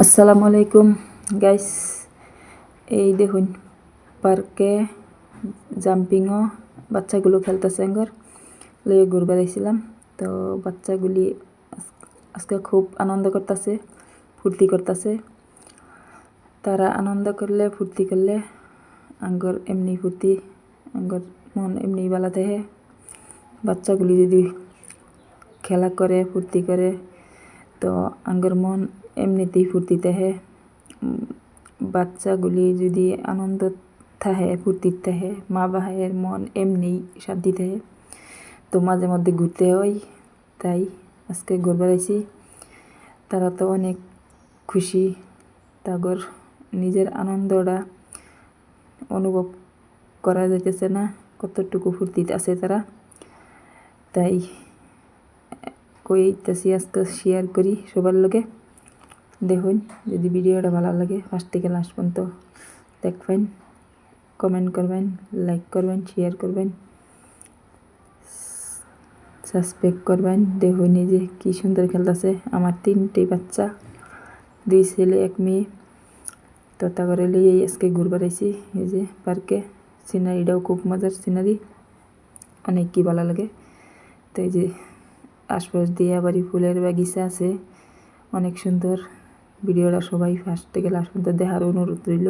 আসসালামু আলাইকুম গাইস। এই দেখুন পার্কে জাম্পিংও বাচ্চাগুলো খেলতেছে আঙ্গর লয়ে ঘুরবার আইছিলাম। তো বাচ্চাগুলি আজকে খুব আনন্দ করতেছে, ফুর্তি করতেছে। তারা আনন্দ করলে ফুর্তি করলে আঙ্গর এমনি ফুর্তি, আঙ্গর মন এমনি ভালো থাকে। বাচ্চাগুলি যদি খেলা করে ফুর্তি করে তো আঙ্গর মন এমনিতেই ফুর্তি থাকে। বাচ্চাগুলি যদি আনন্দ থাকে ফুর্তি থাকে মা বাহের মন এমনি শান্তি থাকে। তো মাঝে মধ্যে ঘুরতে হয়, তাই আজকে ঘুরবার আইছি। তারা তো অনেক খুশি, তাগর নিজের আনন্দটা অনুভব করা যাইতেছে না, কতটুকু ফুর্তিতে আছে তারা। তাই কইতেছি আজকে শেয়ার করি সবার লগে। দেখুন যদি ভিডিওটা ভালো লাগে ফার্স্ট থেকে লাস্ট পর্যন্ত দেখবেন, কমেন্ট করবেন, লাইক করবেন, শেয়ার করবেন, সাবস্ক্রাইব করবেন। দেখুন এই যে কি সুন্দর খেলতেছে আমার 3টে বাচ্চা, 2 ছেলে 1 মেয়ে। তো তা করে লিয়ে আজকে ঘুরবার আইছি এই যে পার্কে। সিনারিটাও খুব মজার সিনারি, অনেক কি ভালো লাগে। তো এই যে আশপাশ দিয়ে আবার ফুলের বাগিচা আছে, অনেক সুন্দর। ভিডিওটা সবাই ফার্স্ট থেকে লাস্ট পর্যন্ত দেখার অনুরোধ রইল।